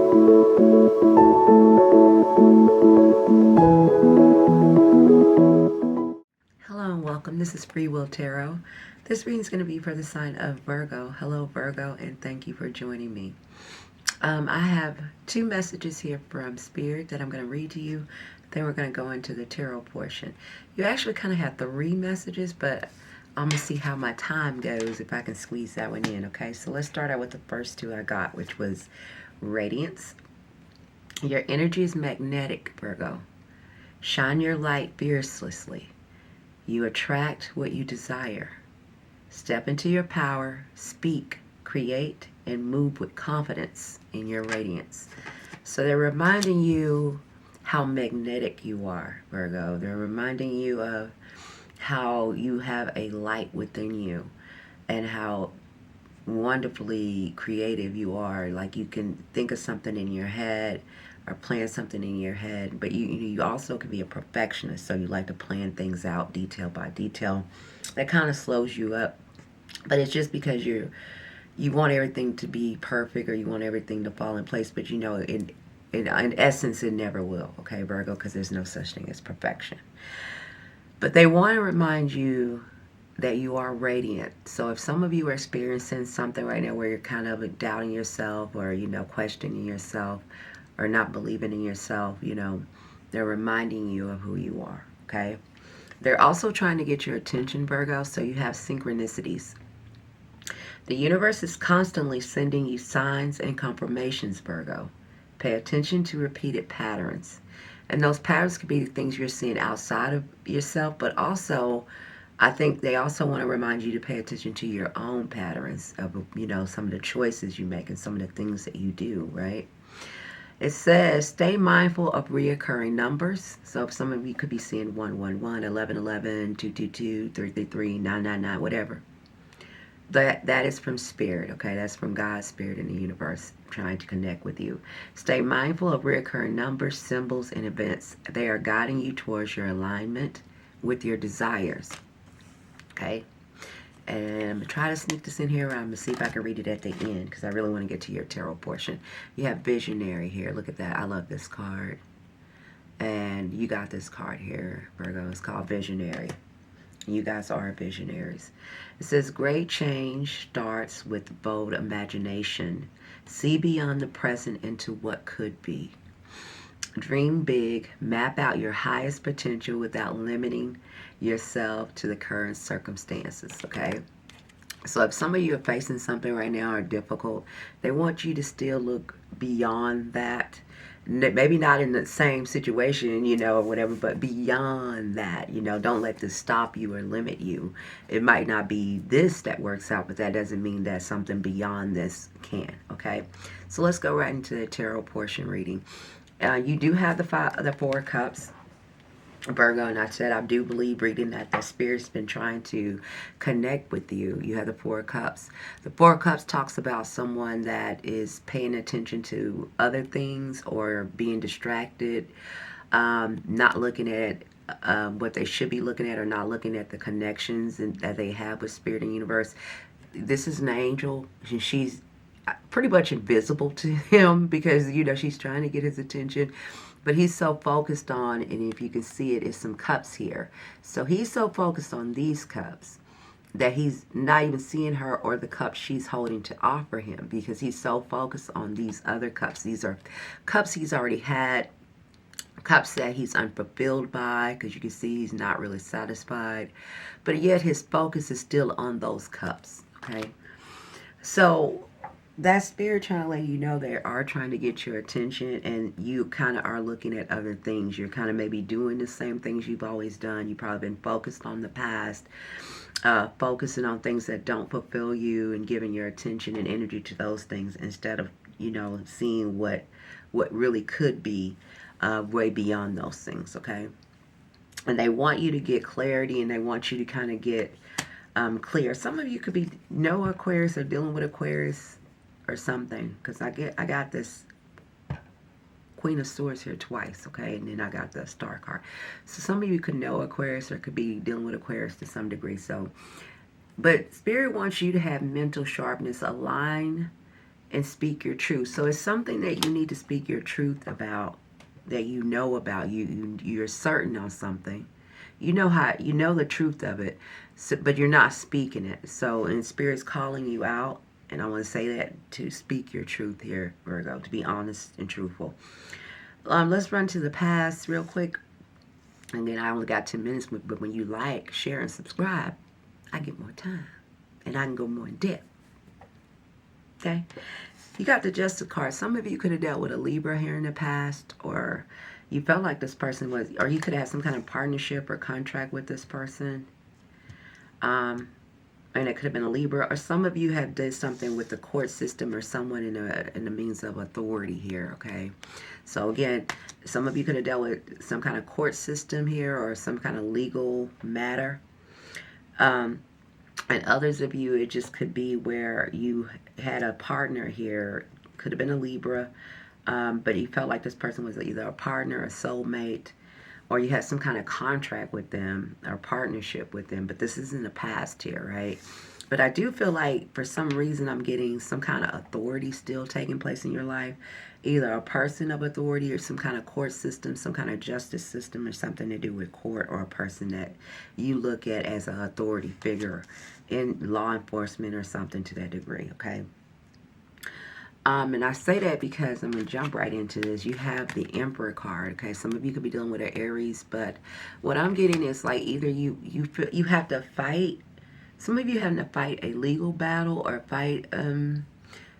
Hello and welcome. This is Freewill Tarot. This reading is going to be for the sign of Virgo. Hello, Virgo, and thank you for joining me. I have two messages here from Spirit that I'm going to read to you. Then we're going to go into the tarot portion. You actually kind of have three messages, but I'm going to see how my time goes if I can squeeze that one in, okay? So let's start out with the first two I got, which was Radiance. Your energy is magnetic, Virgo. Shine your light fearlessly. You attract what you desire. Step into your power, speak, create, and move with confidence in your radiance. So they're reminding you how magnetic you are, Virgo. They're reminding you of how you have a light within you and how wonderfully creative you are. Like you can think of something in your head or plan something in your head, but you also can be a perfectionist, so you like to plan things out detail by detail. That kind of slows you up, but it's just because you want everything to be perfect or you want everything to fall in place, but in essence it never will, okay, Virgo, because there's no such thing as perfection. But they want to remind you that you are radiant. So if some of you are experiencing something right now where you're kind of doubting yourself or questioning yourself or not believing in yourself, they're reminding you of who you are, okay? They're also trying to get your attention, Virgo, so you have synchronicities. The universe is constantly sending you signs and confirmations, Virgo. Pay attention to repeated patterns. And those patterns could be things you're seeing outside of yourself, but also I think they also want to remind you to pay attention to your own patterns of, some of the choices you make and some of the things that you do, right? It says, stay mindful of reoccurring numbers. So if some of you could be seeing 111, 1111, 222, 333, 999, whatever. That is from Spirit, okay? That's from God's Spirit in the universe trying to connect with you. Stay mindful of reoccurring numbers, symbols, and events. They are guiding you towards your alignment with your desires, okay? And I'm going to try to sneak this in here. I'm going to see if I can read it at the end because I really want to get to your tarot portion. You have Visionary here. Look at that. I love this card. And you got this card here, Virgo. It's called Visionary. You guys are visionaries. It says, great change starts with bold imagination. See beyond the present into what could be. Dream big. Map out your highest potential without limiting yourself to the current circumstances, okay? So if some of you are facing something right now or difficult, they want you to still look beyond that. Maybe not in the same situation, or whatever, but beyond that, don't let this stop you or limit you. It might not be this that works out, but that doesn't mean that something beyond this can, okay? So let's go right into the tarot portion reading. You do have the Four of Cups, Virgo, and I said I do believe reading that the Spirit's been trying to connect with you. You have the Four of Cups. The Four of Cups talks about someone that is paying attention to other things or being distracted, not looking at what they should be looking at or not looking at the connections that they have with Spirit and universe. This is an angel. She's pretty much invisible to him because, she's trying to get his attention. But he's so focused on, and if you can see it, is some cups here. So he's so focused on these cups that he's not even seeing her or the cups she's holding to offer him because he's so focused on these other cups. These are cups he's already had, cups that he's unfulfilled by because you can see he's not really satisfied. But yet his focus is still on those cups, okay? So that Spirit trying to let you know they are trying to get your attention, and you kind of are looking at other things. You're kind of maybe doing the same things you've always done. You've probably been focused on the past, focusing on things that don't fulfill you and giving your attention and energy to those things instead of, seeing what really could be way beyond those things, okay? And they want you to get clarity, and they want you to kind of get clear. Some of you could be Aquarius or dealing with Aquarius or something, because I got this Queen of Swords here twice, okay, and then I got the Star card. So some of you could know Aquarius or could be dealing with Aquarius to some degree. So, but Spirit wants you to have mental sharpness, align and speak your truth. So it's something that you need to speak your truth about, that you know about. You're certain on something. You know how, you know the truth of it, so, but you're not speaking it. So, and Spirit's calling you out, and I want to say that to speak your truth here, Virgo, to be honest and truthful. Let's run to the past real quick. Again, I only got 10 minutes, but when you like, share, and subscribe, I get more time, and I can go more in depth. Okay? You got the Justice card. Some of you could have dealt with a Libra here in the past, or you felt like this person was, or you could have some kind of partnership or contract with this person. And it could have been a Libra, or some of you have did something with the court system or someone in the means of authority here, okay? So again, some of you could have dealt with some kind of court system here or some kind of legal matter. And others of you, it just could be where you had a partner here, could have been a Libra, but you felt like this person was either a partner, a soulmate, or you had some kind of contract with them or partnership with them, but this is in the past here, right? But I do feel like for some reason I'm getting some kind of authority still taking place in your life, either a person of authority or some kind of court system, some kind of justice system, or something to do with court, or a person that you look at as an authority figure in law enforcement or something to that degree, okay? And I say that because I'm going to jump right into this. You have the Emperor card, okay? Some of you could be dealing with an Aries, but what I'm getting is like either you have to fight. Some of you having to fight a legal battle or fight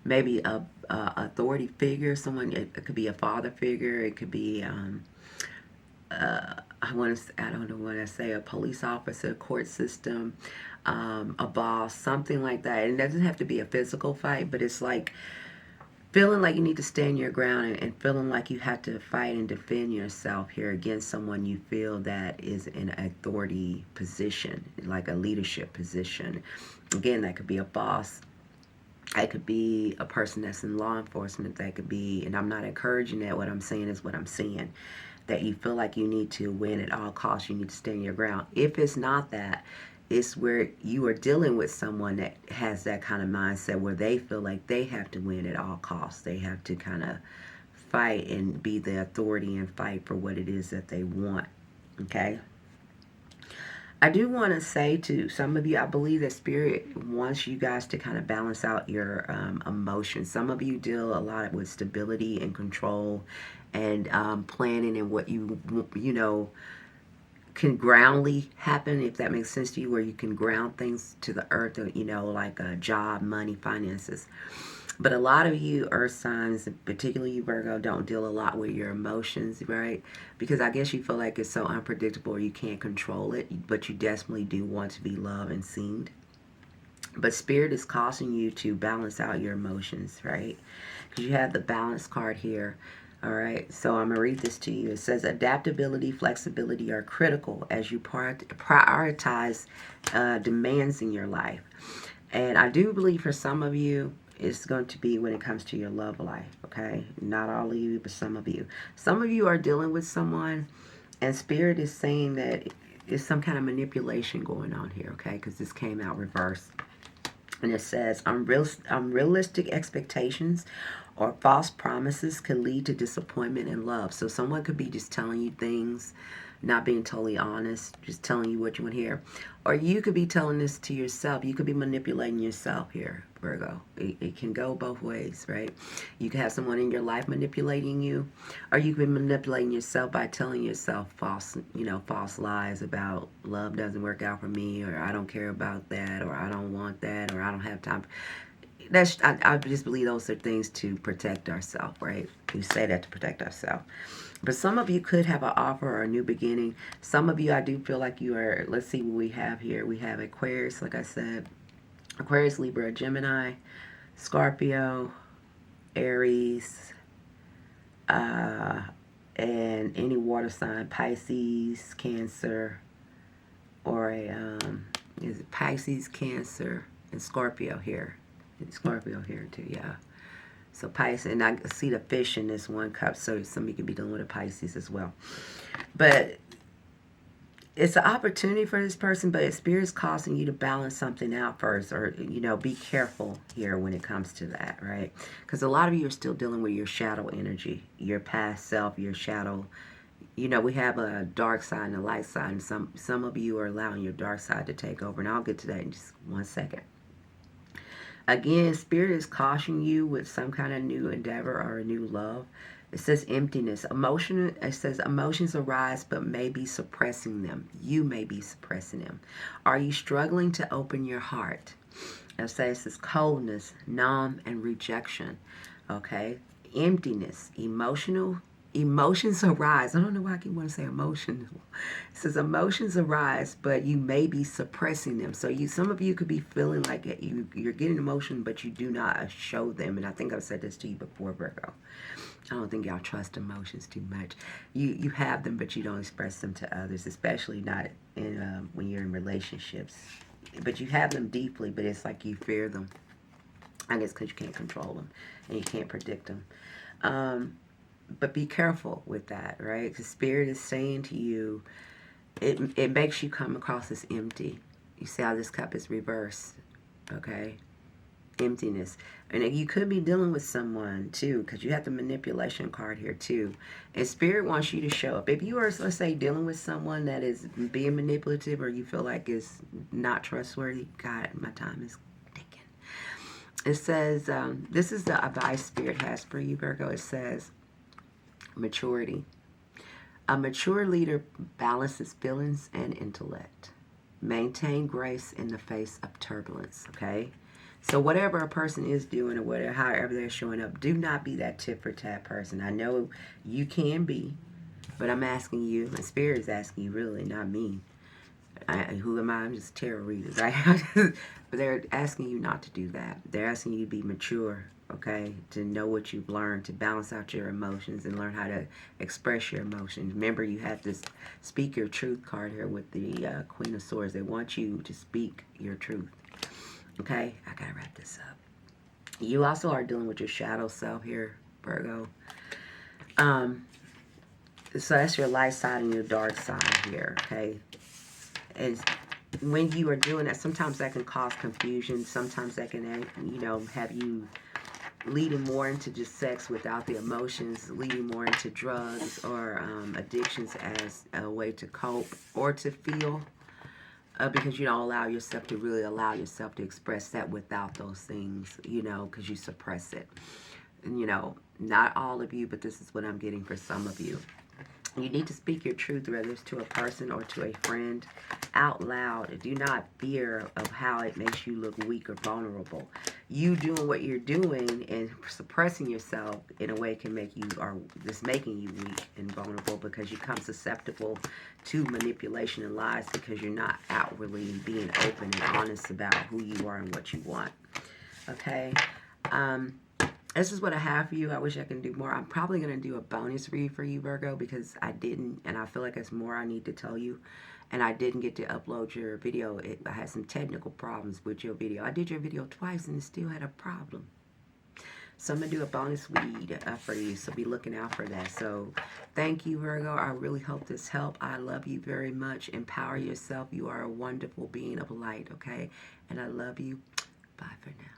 maybe a authority figure. Someone, it could be a father figure. It could be I don't know what I say, a police officer, court system, a boss, something like that. And it doesn't have to be a physical fight, but it's like feeling like you need to stand your ground, and feeling like you have to fight and defend yourself here against someone you feel that is in an authority position, like a leadership position. Again, that could be a boss. That could be a person that's in law enforcement. That could be, and I'm not encouraging that. What I'm saying is what I'm seeing. That you feel like you need to win at all costs. You need to stand your ground. If it's not that, it's where you are dealing with someone that has that kind of mindset where they feel like they have to win at all costs. They have to kind of fight and be the authority and fight for what it is that they want. Okay? I do want to say to some of you, I believe that Spirit wants you guys to kind of balance out your emotions. Some of you deal a lot with stability and control and planning and what you know, can groundly happen, if that makes sense to you, where you can ground things to the earth, you know, like a job, money, finances. But a lot of you earth signs, particularly you Virgo, don't deal a lot with your emotions, right? Because I guess you feel like it's so unpredictable, you can't control it, but you desperately do want to be loved and seen. But Spirit is causing you to balance out your emotions, right? Because you have the balance card here. All right, so I'm going to read this to you. It says adaptability, flexibility are critical as you prioritize demands in your life. And I do believe for some of you, it's going to be when it comes to your love life, okay? Not all of you, but some of you. Some of you are dealing with someone, and Spirit is saying that it's some kind of manipulation going on here, okay? Because this came out reversed. And it says, unrealistic expectations or false promises can lead to disappointment in love. So someone could be just telling you things, not being totally honest, just telling you what you want to hear. Or you could be telling this to yourself. You could be manipulating yourself here, Virgo. It can go both ways, right? You can have someone in your life manipulating you, or you could be manipulating yourself by telling yourself false lies about love doesn't work out for me, or I don't care about that, or I don't want that, or I don't have time. I just believe those are things to protect ourselves, right? We say that to protect ourselves. But some of you could have an offer or a new beginning. Some of you, I do feel like you are, let's see what we have here. We have Aquarius, like I said. Aquarius, Libra, Gemini, Scorpio, Aries, and any water sign, Pisces, Cancer, or is it Pisces, Cancer, and Scorpio here. Scorpio here too, yeah. So Pisces, and I see the fish in this one cup, so some of you could be dealing with a Pisces as well. But it's an opportunity for this person, but Spirit's causing you to balance something out first, or be careful here when it comes to that, right? Because a lot of you are still dealing with your shadow energy, your past self, your shadow. We have a dark side and a light side, and some of you are allowing your dark side to take over, and I'll get to that in just 1 second. Again, Spirit is cautioning you with some kind of new endeavor or a new love. It says emptiness. It says emotions arise, but may be suppressing them. You may be suppressing them. Are you struggling to open your heart? It says coldness, numb, and rejection. Okay? Emptiness, emotions arise. I don't know why I keep wanting to say emotional. It says emotions arise, but you may be suppressing them. So some of you could be feeling like you're getting emotion, but you do not show them. And I think I've said this to you before, Virgo. I don't think y'all trust emotions too much. You have them, but you don't express them to others, especially not when you're in relationships. But you have them deeply, but it's like you fear them. I guess because you can't control them and you can't predict them. But be careful with that, right? Because Spirit is saying to you, it makes you come across as empty. You see how this cup is reversed, okay? Emptiness. And you could be dealing with someone too, because you have the manipulation card here too. And Spirit wants you to show up. If you are, let's say, dealing with someone that is being manipulative, or you feel like is not trustworthy, God, my time is ticking. It says, this is the advice Spirit has for you, Virgo. It says, maturity. A mature leader balances feelings and intellect. Maintain grace in the face of turbulence, okay? So whatever a person is doing, or whatever, however they're showing up, do not be that tit for tat person. I know you can be, but I'm asking you, and Spirit is asking you, really, not me. Who am I? I'm just tarot readers, right? But they're asking you not to do that. They're asking you to be mature, okay? To know what you've learned, to balance out your emotions and learn how to express your emotions. Remember, you have this speak your truth card here with the Queen of Swords. They want you to speak your truth. Okay, I gotta wrap this up. You also are dealing with your shadow self here, Virgo. So that's your light side and your dark side here, okay? And when you are doing that, sometimes that can cause confusion. Sometimes that can, have you leading more into just sex without the emotions, leading more into drugs or addictions as a way to cope or to feel. Because you don't allow yourself to express that without those things, because you suppress it. And, not all of you, but this is what I'm getting for some of you. You need to speak your truth, whether it's to a person or to a friend, out loud. Do not fear of how it makes you look weak or vulnerable. You doing what you're doing and suppressing yourself in a way can make you, or just making you weak and vulnerable, because you become susceptible to manipulation and lies because you're not outwardly being open and honest about who you are and what you want. Okay? This is what I have for you. I wish I can do more. I'm probably going to do a bonus read for you, Virgo, because I didn't, and I feel like there's more I need to tell you. And I didn't get to upload your video. I had some technical problems with your video. I did your video twice and it still had a problem. So I'm going to do a bonus read for you, so be looking out for that. So thank you, Virgo. I really hope this helped. I love you very much. Empower yourself. You are a wonderful being of light, okay? And I love you. Bye for now.